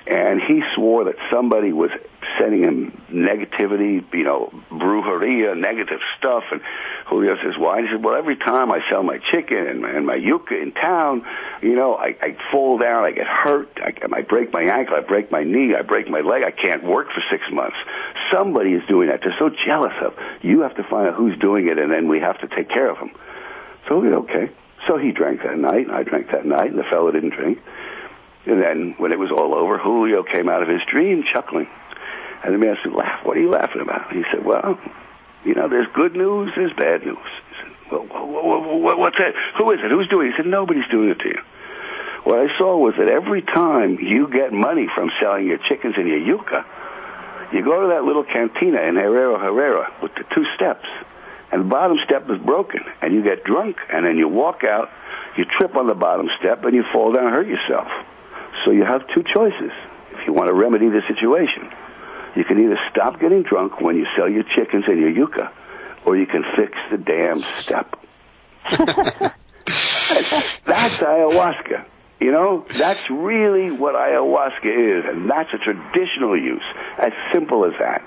And he swore that somebody was sending him negativity, you know, brujeria, negative stuff. And Julio says, why? And he said, well, every time I sell my chicken and my yucca in town, you know, I fall down, I get hurt, I break my ankle, I break my knee, I break my leg, I can't work for 6 months. Somebody is doing that. They're so jealous of. You have to find out who's doing it, and then we have to take care of them. So, okay. So he drank that night, and I drank that night, and the fellow didn't drink. And then, when it was all over, Julio came out of his dream chuckling. And the man said, what are you laughing about? And he said, well, you know, there's good news, there's bad news. He said, well, what's that? Who is it? Who's doing it? He said, nobody's doing it to you. What I saw was that every time you get money from selling your chickens and your yucca, you go to that little cantina in Herrera with the 2 steps, and the bottom step is broken, and you get drunk, and then you walk out, you trip on the bottom step, and you fall down and hurt yourself. So you have 2 choices if you want to remedy the situation. You can either stop getting drunk when you sell your chickens and your yucca, or you can fix the damn step. That's ayahuasca. You know, that's really what ayahuasca is, and that's a traditional use, as simple as that.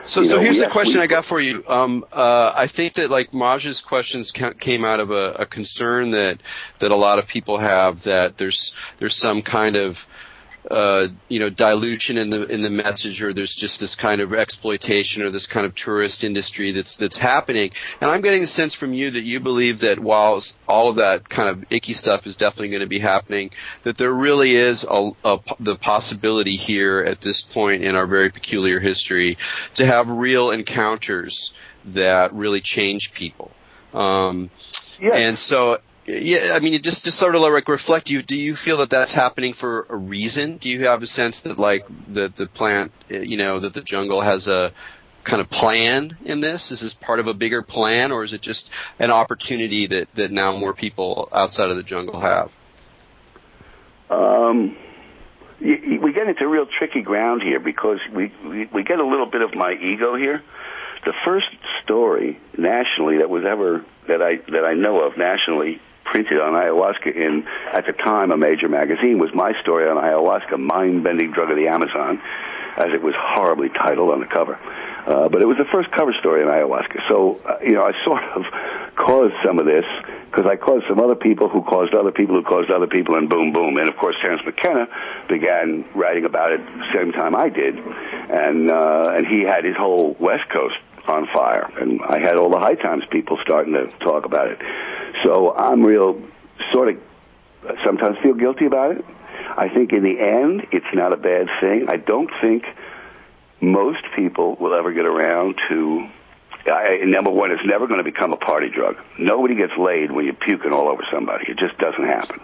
So here's the question I got for you. I think that like Maj's questions came out of a concern that a lot of people have, that there's some kind of dilution in the message, or there's just this kind of exploitation or this kind of tourist industry that's happening. And I'm getting the sense from you that you believe that while all of that kind of icky stuff is definitely going to be happening, that there really is the possibility here at this point in our very peculiar history to have real encounters that really change people. And so. Yeah, I mean, just sort of like reflect. Do you feel that that's happening for a reason? Do you have a sense that like the plant, that the jungle has a kind of plan in this? Is this part of a bigger plan, or is it just an opportunity that now more people outside of the jungle have? We get into real tricky ground here, because we get a little bit of my ego here. The first story nationally that I know of nationally printed on ayahuasca in, at the time, a major magazine, was my story on ayahuasca, Mind-Bending Drug of the Amazon, as it was horribly titled on the cover. But it was the first cover story on ayahuasca. So, I sort of caused some of this, because I caused some other people who caused other people who caused other people, and boom, boom. And, of course, Terence McKenna began writing about it the same time I did. And he had his whole West Coast on fire, and I had all the High Times people starting to talk about it. So I'm sometimes feel guilty about it. I think in the end, it's not a bad thing. I don't think most people will ever get around to, number one, it's never going to become a party drug. Nobody gets laid when you're puking all over somebody. It just doesn't happen.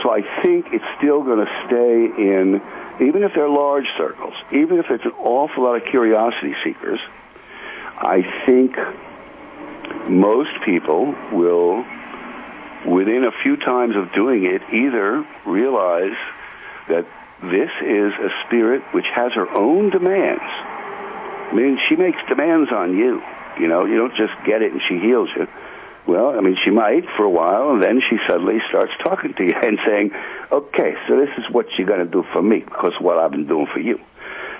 So I think it's still going to stay in, even if they're large circles, even if it's an awful lot of curiosity seekers, I think most people will, within a few times of doing it, either realize that this is a spirit which has her own demands. I mean, she makes demands on you. You don't just get it and she heals you. Well, I mean, she might for a while, and then she suddenly starts talking to you and saying, okay, so this is what you're going to do for me, because of what I've been doing for you.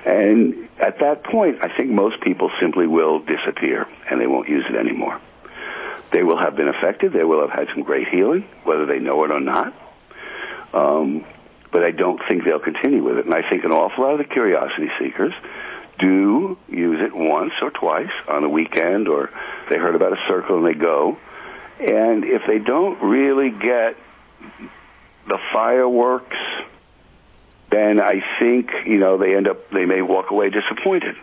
And at that point, I think most people simply will disappear, and they won't use it anymore. They will have been affected. They will have had some great healing, whether they know it or not. But I don't think they'll continue with it. And I think an awful lot of the curiosity seekers do use it once or twice on a weekend, or they heard about a circle and they go. And if they don't really get the fireworks, then I think, they may walk away disappointed.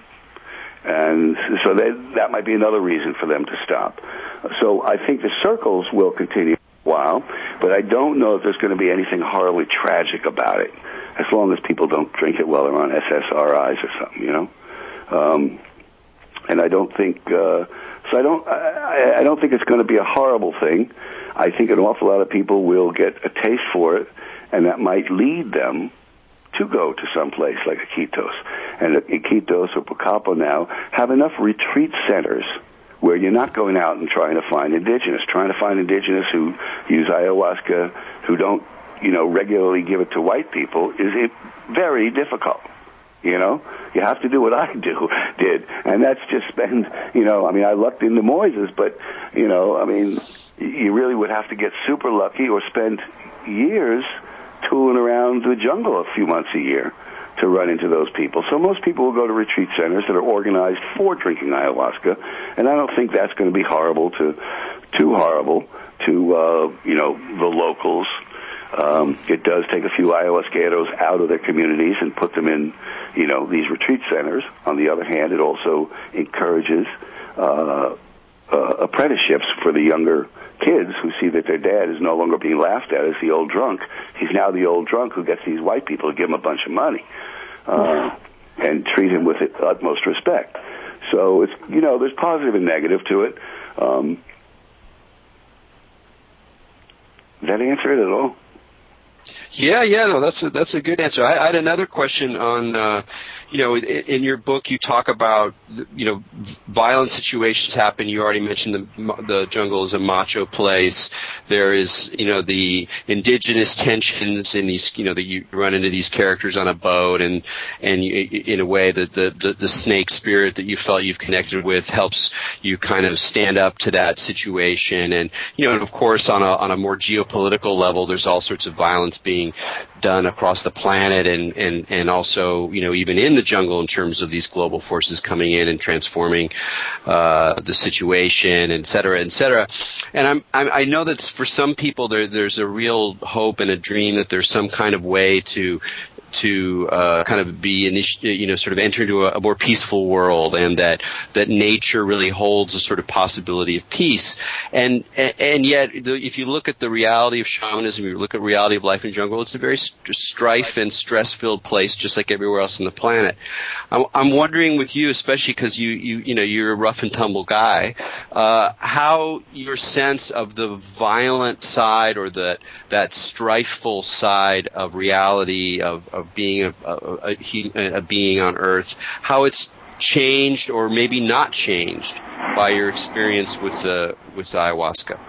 And so that might be another reason for them to stop. So I think the circles will continue for a while, but I don't know if there's going to be anything horribly tragic about it, as long as people don't drink it while they're on SSRIs or something, And I don't think, I don't think it's going to be a horrible thing. I think an awful lot of people will get a taste for it, and that might lead them to go to some place like Iquitos. And Iquitos or Pucallpa now have enough retreat centers where you're not going out and trying to find indigenous. Trying to find indigenous who use ayahuasca, who don't, regularly give it to white people, is very difficult. You have to do what I did, and that's just spend, I lucked into Moises, but, you really would have to get super lucky or spend years tooling around the jungle a few months a year to run into those people. So most people will go to retreat centers that are organized for drinking ayahuasca, and I don't think that's going to be too horrible to the locals. It does take a few ayahuasqueros out of their communities and put them in, these retreat centers. On the other hand, it also encourages apprenticeships for the younger kids who see that their dad is no longer being laughed at as the old drunk. He's now the old drunk who gets these white people to give him a bunch of money and treat him with the utmost respect. So it's, there's positive and negative to it. Does that answer it at all? Yeah, no, that's a good answer. I had another question on, in your book you talk about, violent situations happen. You already mentioned the jungle is a macho place. There is, the indigenous tensions in these, that you run into these characters on a boat, and you, in a way that the snake spirit that you felt you've connected with helps you kind of stand up to that situation. And, and of course on a more geopolitical level, there's all sorts of violence being done across the planet, and also, even in the jungle, in terms of these global forces coming in and transforming the situation, et cetera, et cetera. And I know that for some people there's a real hope and a dream that there's some kind of way to kind of be, sort of enter into a more peaceful world, and that nature really holds a sort of possibility of peace. And yet, if you look at the reality of shamanism, you look at reality of life in the jungle, it's a very strife and stress-filled place, just like everywhere else on the planet. I'm wondering with you, especially because you're a rough and tumble guy, how your sense of the violent side or that strifeful side of reality of being a being on Earth, how it's changed or maybe not changed by your experience with ayahuasca.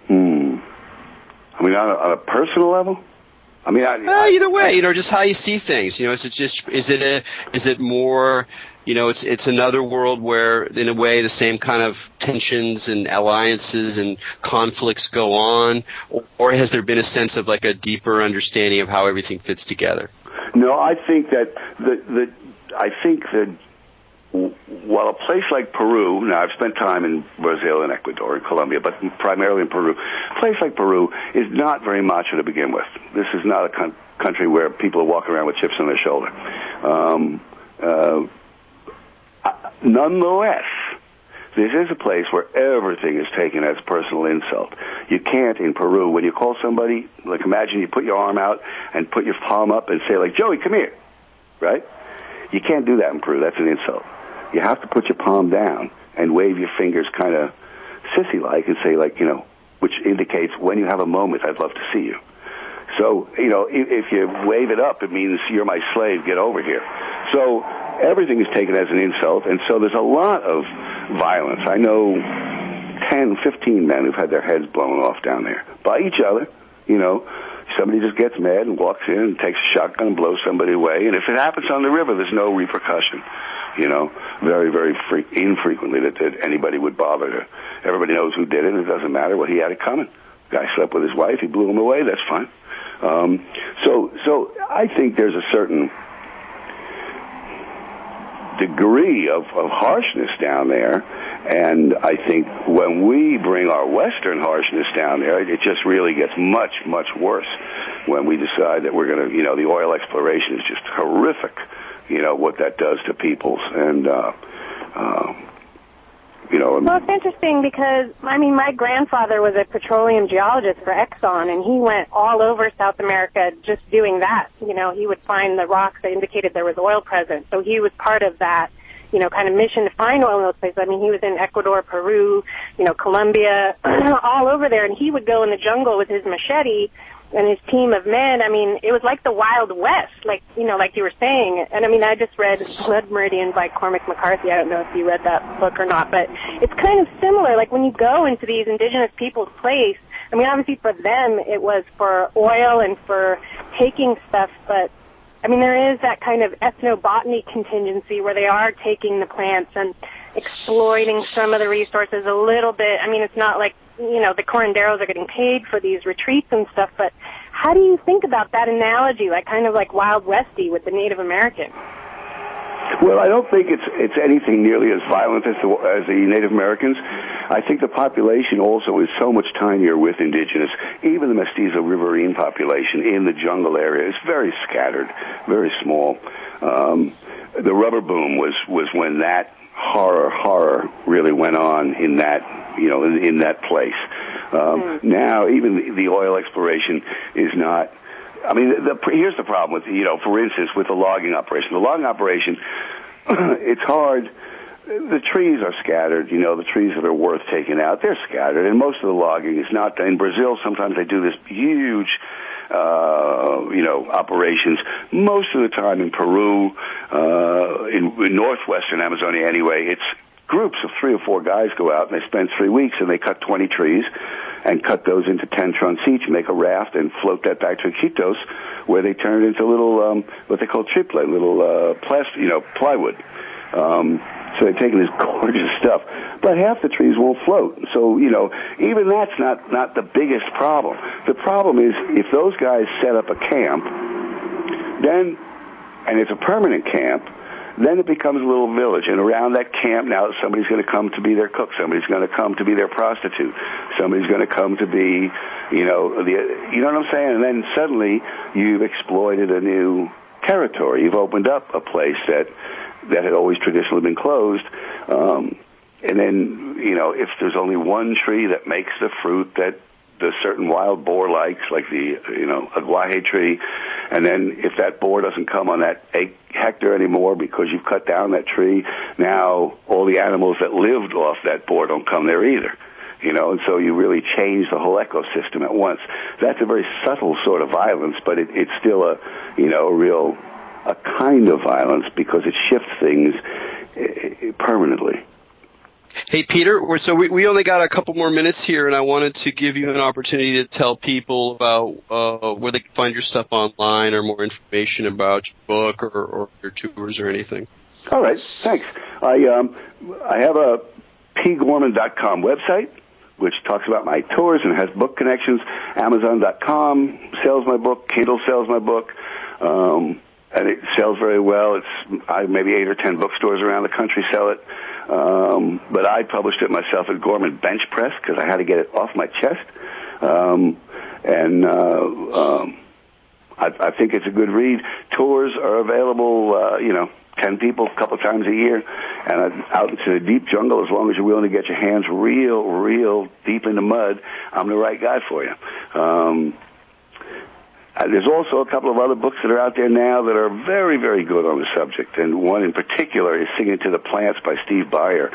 I mean, on a personal level. I mean, either way, just how you see things. Is it more, it's another world where, in a way, the same kind of tensions and alliances and conflicts go on, or has there been a sense of like a deeper understanding of how everything fits together? No, I think that while a place like Peru, now I've spent time in Brazil and Ecuador and Colombia, but primarily in Peru, a place like Peru is not very macho to begin with. This is not a country where people are walking around with chips on their shoulder. Nonetheless, this is a place where everything is taken as personal insult. You can't in Peru, when you call somebody, like imagine you put your arm out and put your palm up and say like, Joey, come here, right? You can't do that in Peru. That's an insult. You have to put your palm down and wave your fingers kind of sissy-like and say like, which indicates when you have a moment, I'd love to see you. So, if you wave it up, it means you're my slave, get over here. So everything is taken as an insult, and so there's a lot of violence. I know 10, 15 men who've had their heads blown off down there by each other. Somebody just gets mad and walks in and takes a shotgun and blows somebody away. And if it happens on the river, there's no repercussion. Very, very infrequently that anybody would bother to. Everybody knows who did it, and it doesn't matter. Well, he had it coming. The guy slept with his wife. He blew him away. That's fine. So I think there's a certain degree of harshness down there, and I think when we bring our Western harshness down there, it just really gets much, much worse when we decide that we're going to, the oil exploration is just horrific, what that does to peoples, and Well, it's interesting because, my grandfather was a petroleum geologist for Exxon, and he went all over South America just doing that. He would find the rocks that indicated there was oil present. So he was part of that, kind of mission to find oil in those places. He was in Ecuador, Peru, Colombia, all over there, and he would go in the jungle with his machete and his team of men. It was like the Wild West, like you were saying. And I just read Blood Meridian by Cormac McCarthy. I don't know if you read that book or not, but it's kind of similar. Like when you go into these indigenous people's place, obviously for them it was for oil and for taking stuff, but there is that kind of ethnobotany contingency where they are taking the plants and exploiting some of the resources a little bit. It's not like, the curanderos are getting paid for these retreats and stuff, but how do you think about that analogy, kind of like Wild Westy with the Native American? Well, I don't think it's anything nearly as violent as the Native Americans. I think the population also is so much tinier with indigenous. Even the Mestizo Riverine population in the jungle area is very scattered, very small. The rubber boom was when that horror really went on in that in that place. Now even the oil exploration is not. Here's the problem with, for instance, with the logging operation. The logging operation, it's hard. The trees are scattered. The trees that are worth taking out, they're scattered. And most of the logging is not done. In Brazil, sometimes they do this huge operations, most of the time in Peru, in northwestern Amazonia anyway. It's groups of 3 or 4 guys go out and they spend 3 weeks and they cut 20 trees and cut those into 10 trunks each, make a raft and float that back to Iquitos, where they turn it into little, what they call chiple, little plywood. So they're taking this gorgeous stuff. But half the trees won't float. So, even that's not the biggest problem. The problem is if those guys set up a camp, then, and it's a permanent camp, then it becomes a little village. And around that camp now somebody's going to come to be their cook, somebody's going to come to be their prostitute, somebody's going to come to be, you know what I'm saying? And then suddenly you've exploited a new territory. You've opened up a place that had always traditionally been closed. And then, if there's only one tree that makes the fruit that the certain wild boar likes, like the, aguaje tree, and then if that boar doesn't come on that hectare anymore because you've cut down that tree, now all the animals that lived off that boar don't come there either. And so you really change the whole ecosystem at once. That's a very subtle sort of violence, but it's still a kind of violence because it shifts things permanently. Hey, Peter, so we only got a couple more minutes here, and I wanted to give you an opportunity to tell people about where they can find your stuff online or more information about your book or your tours or anything. All right, thanks. I have a pgorman.com website, which talks about my tours and has book connections. Amazon.com sells my book. Kindle sells my book. And it sells very well. It's maybe 8 or 10 bookstores around the country sell it. But I published it myself at Gorman Bench Press because I had to get it off my chest. I think it's a good read. Tours are available, 10 people a couple of times a year, and out into the deep jungle. As long as you're willing to get your hands real deep in the mud, I'm the right guy for you. There's also a couple of other books that are out there now that are very, very good on the subject, and one in particular is Singing to the Plants by Steve Byer,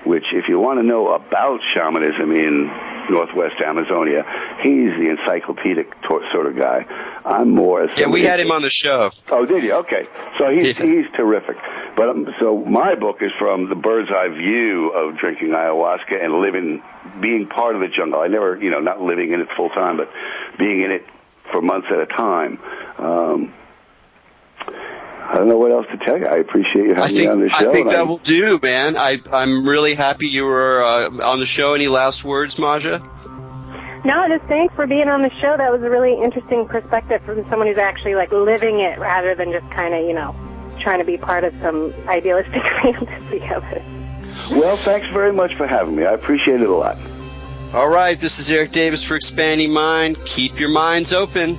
which, if you want to know about shamanism in northwest Amazonia, he's the encyclopedic sort of guy. I'm more... Yeah, we had him on the show. Oh, did you? Okay. So he's terrific. But so my book is from the bird's eye view of drinking ayahuasca and being part of the jungle. I never, not living in it full time, but being in it for months at a time. I don't know what else to tell you. I appreciate you having me on the show. I think that will do, man. I'm really happy you were on the show. Any last words, Maja? No, just thanks for being on the show. That was a really interesting perspective from someone who's actually living it rather than just kind of, trying to be part of some idealistic fantasy of it. Well, thanks very much for having me. I appreciate it a lot. All right, this is Erik Davis for Expanding Mind. Keep your minds open.